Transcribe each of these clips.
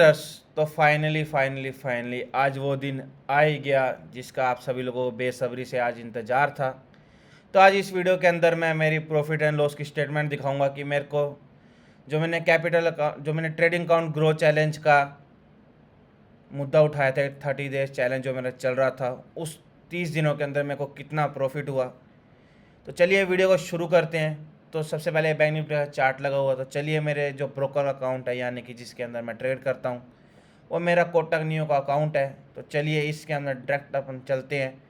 Yes, तो finally आज वो दिन आ ही गया जिसका आप सभी लोगों को बेसब्री से आज इंतज़ार था। तो आज इस वीडियो के अंदर मैं मेरी प्रॉफिट एंड लॉस की स्टेटमेंट दिखाऊंगा कि मेरे को जो मैंने ट्रेडिंग अकाउंट ग्रो चैलेंज का मुद्दा उठाया था, 30 डेज चैलेंज जो मेरा चल रहा था, उस 30 दिनों के अंदर मेरे को कितना प्रॉफिट हुआ। तो चलिए वीडियो को शुरू करते हैं। तो सबसे पहले बैंक निफ्टी का चार्ट लगा हुआ, तो चलिए मेरे जो ब्रोकर अकाउंट है यानी कि जिसके अंदर मैं ट्रेड करता हूँ वो मेरा कोटक नियो का अकाउंट है। तो चलिए इसके अंदर डायरेक्ट अपन चलते हैं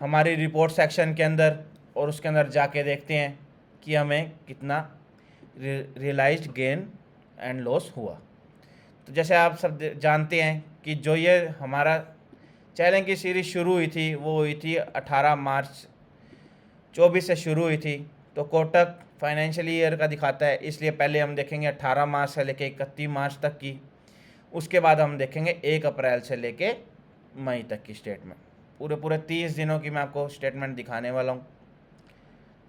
हमारी रिपोर्ट सेक्शन के अंदर और उसके अंदर जाके देखते हैं कि हमें कितना रियलाइज्ड गेन एंड लॉस हुआ। तो जैसे आप सब जानते हैं कि जो ये हमारा चैलेंज की सीरीज़ शुरू हुई थी वो हुई थी 18 मार्च 24 से शुरू हुई थी। तो कोटक फाइनेंशियल ईयर का दिखाता है, इसलिए पहले हम देखेंगे 18 मार्च से लेके 31 मार्च तक की। उसके बाद हम देखेंगे 1 अप्रैल से लेके मई तक की स्टेटमेंट। पूरे 30 दिनों की मैं आपको स्टेटमेंट दिखाने वाला हूँ।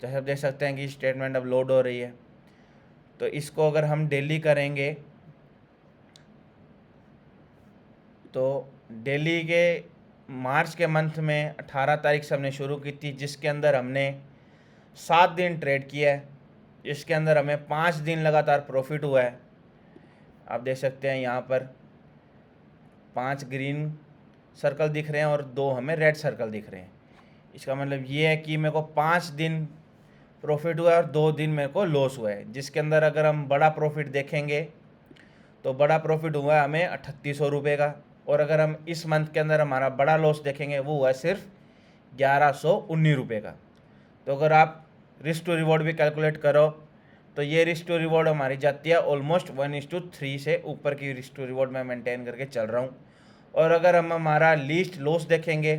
जैसे आप देख सकते हैं कि स्टेटमेंट अब लोड हो रही है। तो इसको अगर हम डेली करेंगे तो डेली के मार्च के मंथ में 18 तारीख से हमने शुरू की थी, जिसके अंदर हमने 7 दिन ट्रेड किया है। इसके अंदर हमें 5 दिन लगातार प्रॉफिट हुआ है। आप देख सकते हैं यहाँ पर 5 ग्रीन सर्कल दिख रहे हैं और 2 हमें रेड सर्कल दिख रहे हैं। इसका मतलब ये है कि मेरे को 5 दिन प्रॉफिट हुआ है और 2 दिन मेरे को लॉस हुआ है। जिसके अंदर अगर हम बड़ा प्रॉफिट देखेंगे तो बड़ा प्रॉफिट हुआ है हमें 3800 रुपये का, और अगर हम इस मंथ के अंदर हमारा बड़ा लॉस देखेंगे वो हुआ है सिर्फ 1119 रुपये का। तो अगर आप रिस्क टू रिवॉर्ड भी कैलकुलेट करो तो ये रिस्क टू रिवॉर्ड हमारी जाती है ऑलमोस्ट 1:3 से ऊपर की रिस्क टू रिवॉर्ड मैं मेंटेन करके चल रहा हूँ। और अगर हम हमारा लीस्ट लॉस देखेंगे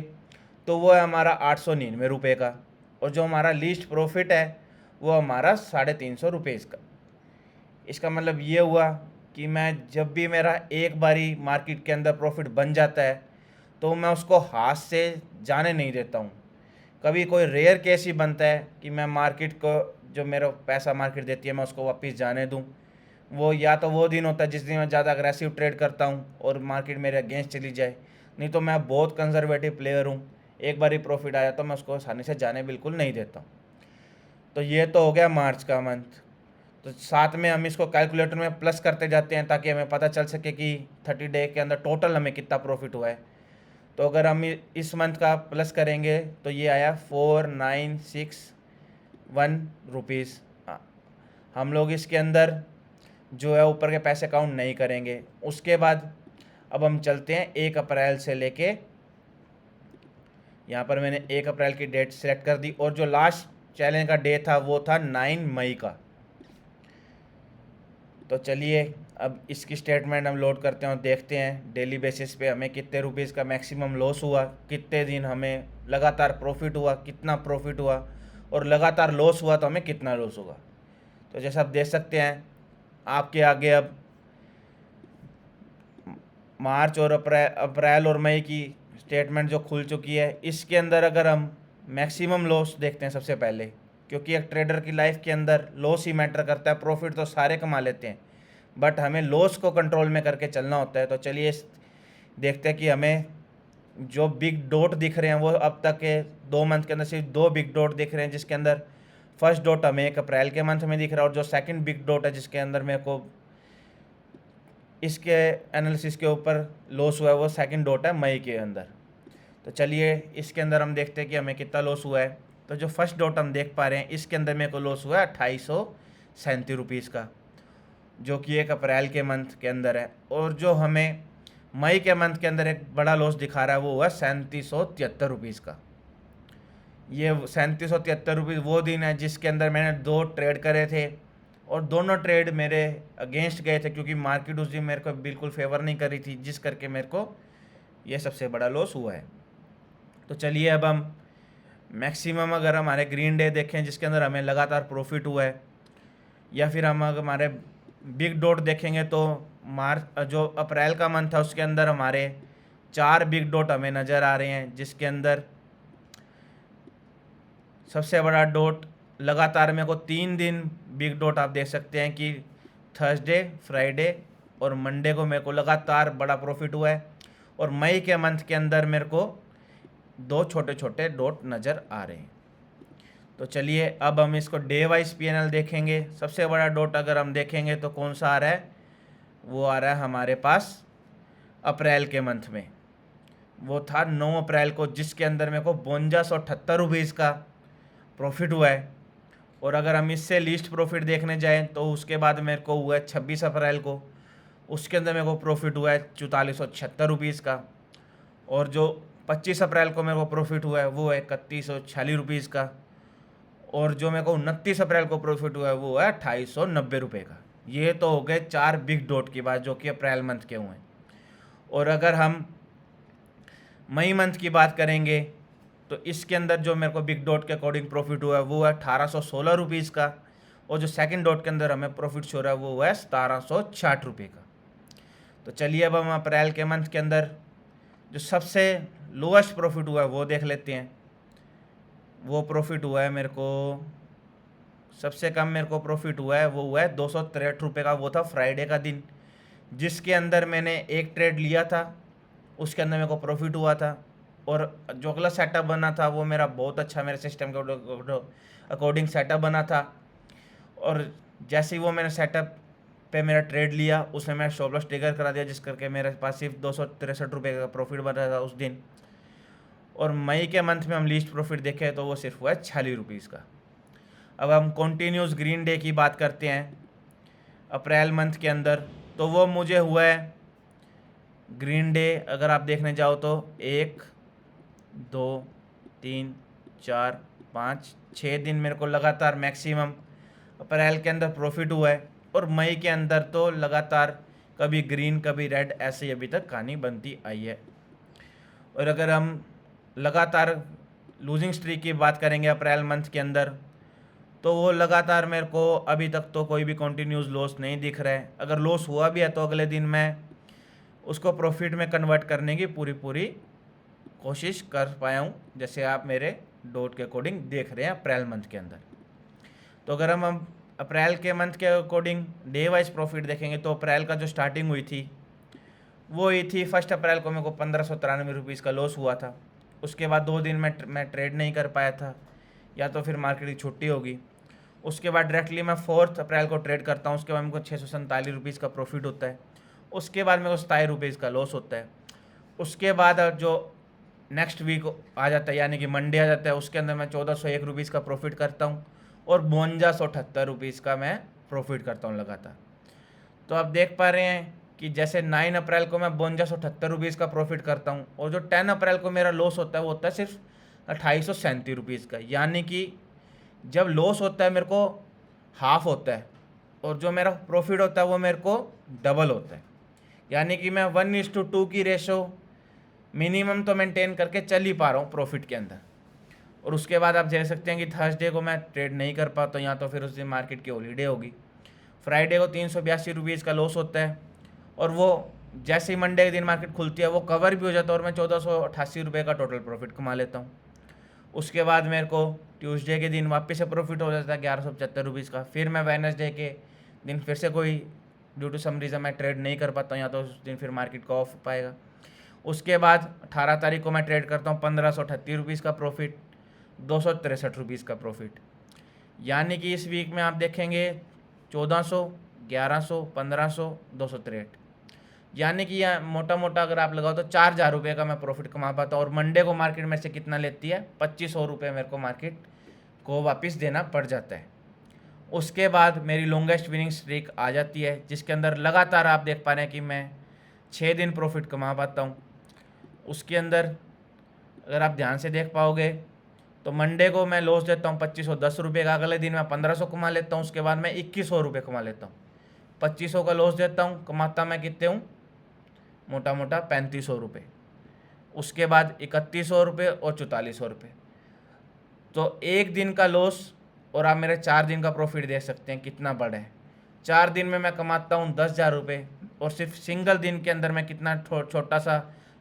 तो वो है हमारा 899 रुपये का, और जो हमारा लीस्ट प्रॉफिट है वो हमारा 350 रुपये इसका। इसका मतलब ये हुआ कि मैं जब भी मेरा एक बारी मार्केट के अंदर प्रॉफिट बन जाता है तो मैं उसको हाथ से जाने नहीं देता हूँ। कभी कोई रेयर केस ही बनता है कि मैं मार्केट को, जो मेरा पैसा मार्केट देती है, मैं उसको वापस जाने दूँ। वो या तो वो दिन होता है जिस दिन मैं ज़्यादा अग्रेसिव ट्रेड करता हूँ और मार्केट मेरे अगेंस्ट चली जाए, नहीं तो मैं बहुत कंजर्वेटिव प्लेयर हूँ। एक बार ही प्रॉफिट आया तो मैं उसको आसानी से जाने बिल्कुल नहीं देता हूँ। तो ये तो हो गया मार्च का मंथ। तो साथ में हम इसको कैलकुलेटर में प्लस करते जाते हैं ताकि हमें पता चल सके कि 30 डे के अंदर टोटल हमें कितना प्रॉफिट हुआ है। तो अगर हम इस मंथ का प्लस करेंगे तो ये आया 4961 रुपीज़। हम लोग इसके अंदर जो है ऊपर के पैसे काउंट नहीं करेंगे। उसके बाद अब हम चलते हैं 1 अप्रैल से लेके, यहाँ पर मैंने 1 अप्रैल की डेट सेलेक्ट कर दी और जो लास्ट चैलेंज का डे था वो था 9 मई का। तो चलिए अब इसकी स्टेटमेंट हम लोड करते हैं और देखते हैं डेली बेसिस पे हमें कितने रुपीज़ का मैक्सिमम लॉस हुआ, कितने दिन हमें लगातार प्रॉफिट हुआ, कितना प्रॉफिट हुआ, और लगातार लॉस हुआ तो हमें कितना लॉस होगा। तो जैसा आप देख सकते हैं आपके आगे अब मार्च और अप्रैल और मई की स्टेटमेंट जो खुल चुकी है। इसके अंदर अगर हम मैक्सिमम लॉस देखते हैं सबसे पहले, क्योंकि एक ट्रेडर की लाइफ के अंदर लॉस ही मैटर करता है। प्रॉफिट तो सारे कमा लेते हैं बट हमें लॉस को कंट्रोल में करके चलना होता है। तो चलिए देखते हैं कि हमें जो बिग डॉट दिख रहे हैं वो अब तक के 2 मंथ के अंदर सिर्फ 2 बिग डॉट दिख रहे हैं, जिसके अंदर फर्स्ट डॉट हमें 1 अप्रैल के मंथ में दिख रहा है और जो सेकंड बिग डॉट है जिसके अंदर मेरे को इसके एनालिसिस के ऊपर लॉस हुआ है वो सेकंड डॉट है मई के अंदर। तो चलिए इसके अंदर हम देखते हैं कि हमें कितना लॉस हुआ है। तो जो फर्स्ट डॉट हम देख पा रहे हैं इसके अंदर मेरे को लॉस हुआ है 2837 रुपीज़ का, जो कि 1 अप्रैल के मंथ के अंदर है। और जो हमें मई के मंथ के अंदर एक बड़ा लॉस दिखा रहा है वो हुआ 3773 रुपीज़ का। ये 3773 रुपीज़ वो दिन है जिसके अंदर मैंने 2 ट्रेड करे थे और दोनों ट्रेड मेरे अगेंस्ट गए थे, क्योंकि मार्केट उस दिन मेरे को बिल्कुल फेवर नहीं करी थी, जिस करके मेरे को ये सबसे बड़ा लॉस हुआ है। तो चलिए अब हम मैक्सिमम अगर हमारे ग्रीन डे देखें जिसके अंदर हमें लगातार प्रॉफिट हुआ है, या फिर हम अगर हमारे बिग डॉट देखेंगे तो मार्च जो अप्रैल का मंथ था उसके अंदर हमारे 4 बिग डॉट हमें नज़र आ रहे हैं, जिसके अंदर सबसे बड़ा डॉट लगातार मेरे को 3 दिन बिग डॉट आप देख सकते हैं कि थर्सडे, फ्राइडे, और मंडे को मेरे को लगातार बड़ा प्रॉफिट हुआ है, और मई के मंथ के अंदर मेरे को 2 छोटे छोटे डॉट नज़र आ रहे हैं। तो चलिए अब हम इसको डे वाइज पीएनएल देखेंगे। सबसे बड़ा डॉट अगर हम देखेंगे तो कौन सा आ रहा है, वो आ रहा है हमारे पास अप्रैल के मंथ में, वो था 9 अप्रैल को, जिसके अंदर मेरे को 5278 रुपीज़ का प्रॉफिट हुआ है। और अगर हम इससे लीस्ट प्रॉफिट देखने जाएं तो उसके बाद मेरे को हुआ है 26 अप्रैल को, उसके अंदर मेरे को प्रॉफिट हुआ है 4476 रुपीज़ का। और जो 25 अप्रैल को मेरे को प्रॉफिट हुआ है वो है 3146 रुपीज़ का। और जो मेरे को 29 अप्रैल को प्रॉफिट हुआ है वो है 2890 रुपये का। ये तो हो गए 4 बिग डॉट की बात जो कि अप्रैल मंथ के हुए हैं। और अगर हम मई मंथ की बात करेंगे तो इसके अंदर जो मेरे को बिग डॉट के अकॉर्डिंग प्रॉफिट हुआ है वो है 1816 रुपीज़ का। और जो सेकंड डॉट के अंदर हमें प्रॉफिट शो रहा है वो है 1760 रुपये का। तो चलिए अब हम अप्रैल के मंथ के अंदर जो सबसे लोएस्ट प्रॉफिट हुआ है वो देख लेते हैं। वो प्रॉफिट हुआ है मेरे को, सबसे कम मेरे को प्रॉफिट हुआ है वो हुआ है 263 रुपये का। वो था फ्राइडे का दिन, जिसके अंदर मैंने एक ट्रेड लिया था, उसके अंदर मेरे को प्रॉफिट हुआ था। और जो अगला सेटअप बना था वो मेरा बहुत अच्छा, मेरे सिस्टम के अकॉर्डिंग सेटअप बना था। और जैसे ही वो मैंने सेटअप पे मेरा ट्रेड लिया, उसमें मैंने स्टॉप लॉस ट्रिगर करा दिया, जिस करके मेरे पास सिर्फ 263 रुपये का प्रॉफिट बन रहा था उस दिन। और मई के मंथ में हम लीस्ट प्रॉफिट देखें तो वो सिर्फ हुआ है 46 रुपीज़ का। अब हम कॉन्टीन्यूस ग्रीन डे की बात करते हैं अप्रैल मंथ के अंदर, तो वो मुझे हुआ है ग्रीन डे अगर आप देखने जाओ तो 1 2 3 4 5 6 दिन मेरे को लगातार मैक्सिमम अप्रैल के अंदर प्रॉफिट हुआ है। और मई के अंदर तो लगातार कभी ग्रीन कभी रेड ऐसे ही अभी तक कहानी बनती आई है। और अगर हम लगातार लूजिंग स्ट्रीक की बात करेंगे अप्रैल मंथ के अंदर, तो वो लगातार मेरे को अभी तक तो कोई भी कॉन्टीन्यूस लॉस नहीं दिख रहा है। अगर लॉस हुआ भी है तो अगले दिन मैं उसको प्रॉफिट में कन्वर्ट करने की पूरी कोशिश कर पाया हूँ, जैसे आप मेरे डॉट के अकॉर्डिंग देख रहे हैं अप्रैल मंथ के अंदर। तो अगर हम अप्रैल के मंथ के अकॉर्डिंग डे वाइज प्रॉफिट देखेंगे तो अप्रैल का जो स्टार्टिंग हुई थी वो हुई थी 1 अप्रैल को मेरे को 1593 रुपीज़ का लॉस हुआ था। उसके बाद 2 दिन मैं ट्रेड नहीं कर पाया था, या तो फिर मार्केट की छुट्टी होगी। उसके बाद डायरेक्टली मैं 4 अप्रैल को ट्रेड करता हूँ, उसके बाद मेरे को 647 रुपीज़ का प्रॉफिट होता है। उसके बाद मेरे को 27 रुपीज़ का लॉस होता है। उसके बाद जो नेक्स्ट वीक आ जाता है यानी कि मंडे आ जाता है, उसके अंदर मैं 1401 रुपीज़ का प्रॉफिट करता हूँ और 5278 रुपीज़ का मैं प्रॉफिट करता हूँ लगातार। तो आप देख पा रहे हैं कि जैसे 9 अप्रैल को मैं 5278 रुपीज़ का प्रॉफिट करता हूँ, और जो 10 अप्रैल को मेरा लॉस होता है वो होता है सिर्फ 2837 रुपीज़ का। यानी कि जब लॉस होता है मेरे को हाफ होता है, और जो मेरा प्रॉफिट होता है वो मेरे को डबल होता है। यानी कि मैं 1:2 की रेशो मिनिमम तो मेंटेन करके चल ही पा रहा हूँ प्रॉफिट के अंदर। और उसके बाद आप देख सकते हैं कि थर्सडे को मैं ट्रेड नहीं कर पाता हूँ, या तो फिर उस दिन मार्केट की हॉलीडे होगी। फ्राइडे को 382 रुपीज़ का लॉस होता है, और वो जैसे ही मंडे के दिन मार्केट खुलती है वो कवर भी हो जाता है और मैं 1488 रुपये का टोटल प्रॉफिट कमा लेता हूँ। उसके बाद मेरे को ट्यूसडे के दिन वापस से प्रॉफिट हो जाता है 1175 रुपीज़ का। फिर मैं वेडनेसडे के दिन फिर से कोई ड्यू टू सम रीज़न मैं ट्रेड नहीं कर पाता हूँ, या तो उस दिन फिर मार्केट का ऑफ पाएगा। उसके बाद 18 तारीख को मैं ट्रेड करता हूँ 1538 रुपीज़ का प्रॉफिट, 263 रुपीज़ का प्रॉफिट। यानी कि इस वीक में आप देखेंगे 1400, 1100, 1500, 263, यानी कि यह मोटा मोटा अगर आप लगाओ तो 4000 रुपये का मैं प्रॉफिट कमा पाता हूँ। और मंडे को मार्केट में से कितना लेती है, 2500 रुपये मेरे को मार्केट को वापस देना पड़ जाता है। उसके बाद मेरी लॉन्गेस्ट विनिंग स्ट्रीक आ जाती है, जिसके अंदर लगातार आप देख पा रहे हैं कि मैं 6 दिन प्रॉफिट कमा पाता हूँ। उसके अंदर अगर आप ध्यान से देख पाओगे तो मंडे को मैं लॉस देता हूँ 2510 रुपये का, अगले दिन मैं 1500 कमा लेता हूँ, उसके बाद मैं 2100 रुपये कमा लेता हूँ। 2500 का लॉस देता हूँ, कमाता मैं कितने हूँ, मोटा मोटा 3500 रुपये। उसके बाद 3100 रुपये और 4400 रुपये। तो एक दिन का लॉस और आप मेरे 4 दिन का प्रॉफिट देख सकते हैं कितना बड़ा है। 4 दिन में मैं कमाता हूँ 10,000 रुपये, और सिर्फ सिंगल दिन के अंदर मैं कितना छोटा सा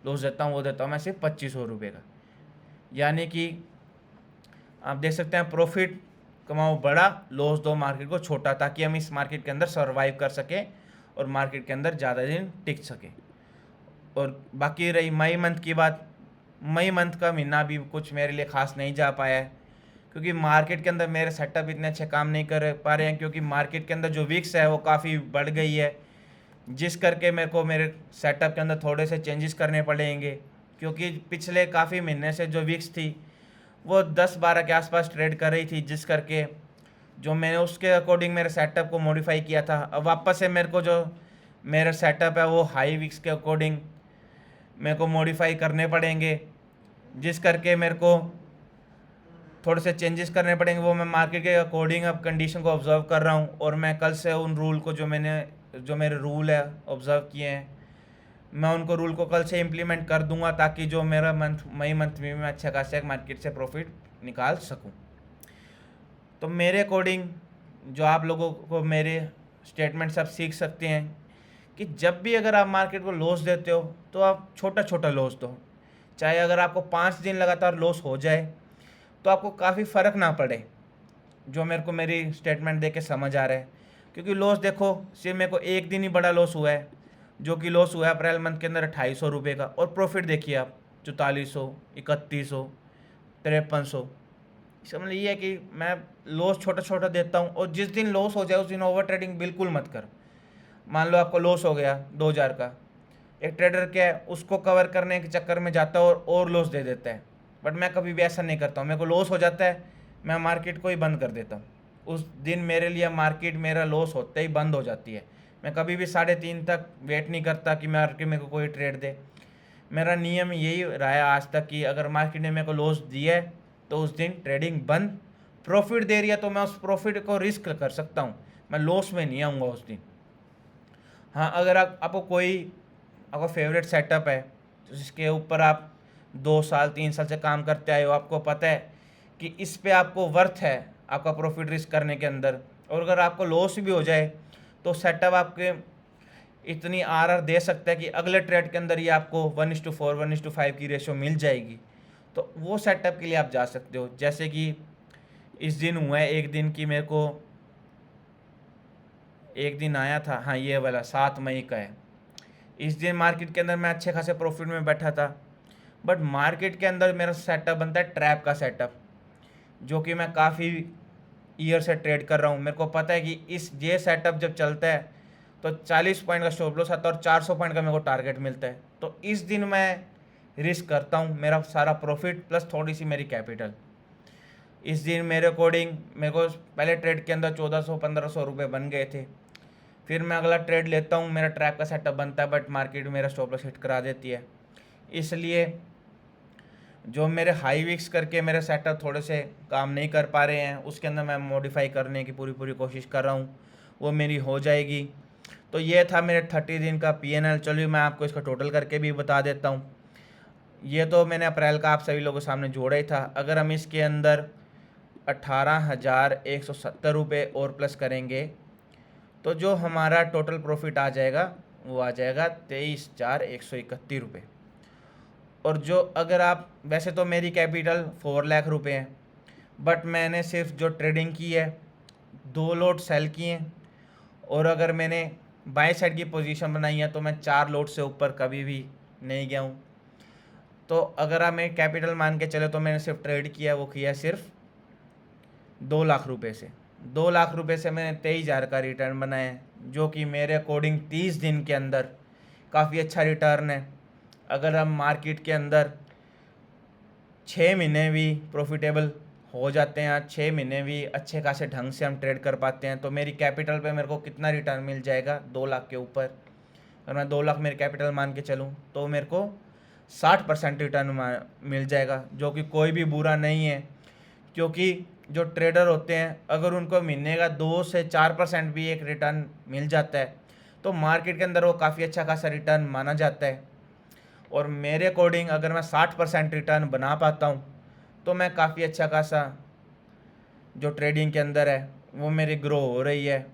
लॉस देता हूँ, वो देता हूँ मैं सिर्फ 2500 रुपये का। यानी कि आप देख सकते हैं प्रॉफिट कमाओ बड़ा, लॉस दो मार्केट को छोटा, ताकि हम इस मार्केट के अंदर सर्वाइव कर सकें और मार्केट के अंदर ज़्यादा दिन टिक सके। और बाकी रही मई मंथ की बात, मई मंथ का महीना भी कुछ मेरे लिए ख़ास नहीं जा पाया है, क्योंकि मार्केट के अंदर मेरे सेटअप इतने अच्छे काम नहीं कर पा रहे हैं, क्योंकि मार्केट के अंदर जो विक्स है वो काफ़ी बढ़ गई है, जिस करके मेरे को मेरे सेटअप के अंदर थोड़े से चेंजेस करने पड़ेंगे। क्योंकि पिछले काफ़ी महीने से जो विक्स थी वो 10-12 के आसपास ट्रेड कर रही थी, जिस करके जो मैंने उसके अकॉर्डिंग मेरे सेटअप को मॉडिफाई किया था, अब वापस से मेरे को जो मेरा सेटअप है वो हाई विक्स के अकॉर्डिंग मेरे को मॉडिफाई करने पड़ेंगे, जिस करके मेरे को थोड़े से चेंजेस करने पड़ेंगे। वो मैं मार्केट के अकॉर्डिंग अब कंडीशन को ऑब्ज़र्व कर रहा हूँ, और मैं कल से उन रूल को जो मेरे रूल है ऑब्ज़र्व किए हैं, मैं उनको रूल को कल से इम्प्लीमेंट कर दूंगा, ताकि जो मेरा मई मंथ में मैं अच्छा खासा मार्केट से प्रॉफिट निकाल सकूं। तो मेरे अकॉर्डिंग जो आप लोगों को मेरे स्टेटमेंट सब सीख सकते हैं कि जब भी अगर आप मार्केट को लॉस देते हो तो आप छोटा छोटा लॉस दो। चाहे अगर आपको 5 दिन लगातार लॉस हो जाए तो आपको काफ़ी फ़र्क ना पड़े, जो मेरे को मेरी स्टेटमेंट देख के समझ आ रहा है। क्योंकि लॉस देखो, सिर्फ मेरे को एक दिन ही बड़ा लॉस हुआ है, जो कि लॉस हुआ है अप्रैल मंथ के अंदर 2800 रुपये का, और प्रॉफिट देखिए आप 4400, 3100, 5300। इसका मतलब ये है कि मैं लॉस छोटा छोटा देता हूँ, और जिस दिन लॉस हो जाए उस दिन ओवर ट्रेडिंग बिल्कुल मत कर। मान लो आपको लॉस हो गया 2000 का, एक ट्रेडर क्या है उसको कवर करने के चक्कर में जाता है और लॉस दे देता है, बट मैं कभी भी ऐसा नहीं करता हूँ। मेरे को लॉस हो जाता है, मैं मार्केट को ही बंद कर देता हूँ। उस दिन मेरे लिए मार्केट मेरा लॉस होते ही बंद हो जाती है। मैं कभी भी 3:30 तक वेट नहीं करता कि मार्केट मेरे को कोई ट्रेड दे। मेरा नियम यही रहा है आज तक कि अगर मार्केट ने मेरे को लॉस दिया है तो उस दिन ट्रेडिंग बंद। प्रॉफिट दे रही है तो मैं उस प्रॉफिट को रिस्क कर सकता हूँ, मैं लॉस में नहीं आऊँगा उस दिन। हाँ, अगर आपका फेवरेट सेटअप है जिसके ऊपर आप 2 साल 3 साल से काम करते आए हो, आपको पता है कि इस पे आपको वर्थ है आपका प्रॉफिट रिस्क करने के अंदर, और अगर आपको लॉस भी हो जाए तो सेटअप आपके इतनी आरआर दे सकता है कि अगले ट्रेड के अंदर ही आपको 1:4 1:5 की रेशो मिल जाएगी, तो वो सेटअप के लिए आप जा सकते हो। जैसे कि इस दिन हुआ है एक दिन की, मेरे को एक दिन आया था, हाँ ये वाला 7 मई का है। इस दिन मार्केट के अंदर मैं अच्छे खासे प्रॉफिट में बैठा था, बट मार्केट के अंदर मेरा सेटअप बनता है ट्रैप का सेटअप, जो कि मैं काफ़ी ईयर से ट्रेड कर रहा हूँ। मेरे को पता है कि ये सेटअप जब चलता है तो 40 पॉइंट का स्टॉप लॉस आता है और 400 पॉइंट का मेरे को टारगेट मिलता है। तो इस दिन मैं रिस्क करता हूँ, मेरा सारा प्रॉफिट प्लस थोड़ी सी मेरी कैपिटल। इस दिन मेरे अकॉर्डिंग मेरे को पहले ट्रेड के अंदर 1400-1500 रुपये बन गए थे। फिर मैं अगला ट्रेड लेता हूँ, मेरा ट्रैप का सेटअप बनता है, बट मार्केट मेरा स्टॉप लॉस हिट करा देती है। इसलिए जो मेरे हाई विक्स करके मेरे सेटअप थोड़े से काम नहीं कर पा रहे हैं, उसके अंदर मैं मॉडिफाई करने की पूरी पूरी कोशिश कर रहा हूँ, वो मेरी हो जाएगी। तो ये था मेरे 30 दिन का PNL। चलिए मैं आपको इसका टोटल करके भी बता देता हूँ। ये तो मैंने अप्रैल का आप सभी लोगों के सामने जोड़ा ही था। अगर हम इसके अंदर 18,170 रुपये और प्लस करेंगे तो जो हमारा टोटल प्रॉफिट आ जाएगा वो आ जाएगा 23,131 रुपये। और जो अगर आप, वैसे तो मेरी कैपिटल 4 लाख रुपए है, बट मैंने सिर्फ जो ट्रेडिंग की है 2 लोट सेल किए हैं, और अगर मैंने बाई साइड की पोजीशन बनाई है तो मैं 4 लोट से ऊपर कभी भी नहीं गया हूँ। तो अगर आप मेरी कैपिटल मान के चले तो मैंने सिर्फ ट्रेड किया, वो किया सिर्फ 2 लाख रुपए से। 2 लाख रुपए से मैंने 23,000 का रिटर्न बनाया है, जो कि मेरे अकॉर्डिंग 30 दिन के अंदर काफ़ी अच्छा रिटर्न है। अगर हम मार्केट के अंदर 6 महीने भी प्रॉफिटेबल हो जाते हैं, 6 महीने भी अच्छे खासे ढंग से हम ट्रेड कर पाते हैं, तो मेरी कैपिटल पे मेरे को कितना रिटर्न मिल जाएगा 2 लाख के ऊपर। अगर मैं 2 लाख मेरी कैपिटल मान के चलूँ तो मेरे को 60% रिटर्न मिल जाएगा, जो कि कोई भी बुरा नहीं है। क्योंकि जो ट्रेडर होते हैं अगर उनको महीने का 2 से 4% भी एक रिटर्न मिल जाता है तो मार्केट के अंदर वो काफ़ी अच्छा खासा रिटर्न माना जाता है। और मेरे अकॉर्डिंग अगर मैं 60% रिटर्न बना पाता हूँ तो मैं काफ़ी अच्छा खासा जो ट्रेडिंग के अंदर है वो मेरी ग्रो हो रही है।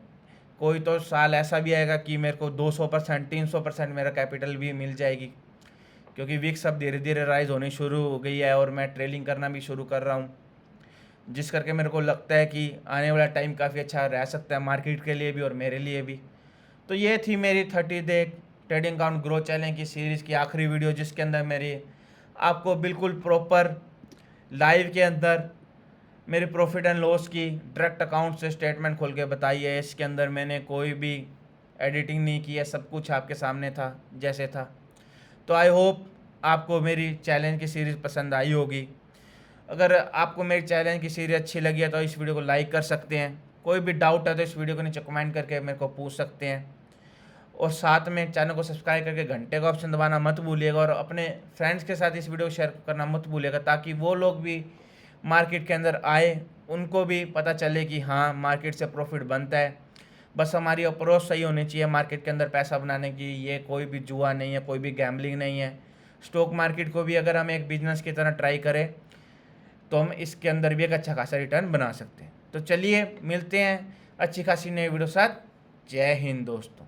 कोई तो साल ऐसा भी आएगा कि मेरे को 200% 300% मेरा कैपिटल भी मिल जाएगी, क्योंकि विक्स अब धीरे धीरे राइज होनी शुरू हो गई है और मैं ट्रेडिंग करना भी शुरू कर रहा हूँ, जिस करके मेरे को लगता है कि आने वाला टाइम काफ़ी अच्छा रह सकता है मार्केट के लिए भी और मेरे लिए भी। तो ये थी मेरी 30 day trading account growth challenge की सीरीज़ की आखिरी वीडियो, जिसके अंदर मेरी आपको बिल्कुल प्रॉपर लाइव के अंदर मेरी प्रॉफिट एंड लॉस की डायरेक्ट अकाउंट से स्टेटमेंट खोल के बताई है। इसके अंदर मैंने कोई भी एडिटिंग नहीं की है, सब कुछ आपके सामने था जैसे था। तो आई होप आपको मेरी चैलेंज की सीरीज़ पसंद आई होगी। अगर आपको मेरी चैलेंज की सीरीज़ अच्छी लगी है तो इस वीडियो को लाइक कर सकते हैं। कोई भी डाउट है तो इस वीडियो को नीचे कमेंट करके मेरे को पूछ सकते हैं। और साथ में चैनल को सब्सक्राइब करके घंटे का ऑप्शन दबाना मत भूलिएगा, और अपने फ्रेंड्स के साथ इस वीडियो को शेयर करना मत भूलिएगा, ताकि वो लोग भी मार्केट के अंदर आए, उनको भी पता चले कि हाँ मार्केट से प्रॉफिट बनता है। बस हमारी अप्रोच सही होनी चाहिए मार्केट के अंदर पैसा बनाने की। ये कोई भी जुआ नहीं है, कोई भी गैम्बलिंग नहीं है। स्टॉक मार्केट को भी अगर हम एक बिजनेस की तरह ट्राई करें तो हम इसके अंदर भी एक अच्छा खासा रिटर्न बना सकते हैं। तो चलिए मिलते हैं अच्छी खासी नई वीडियो साथ। जय हिंद दोस्तों।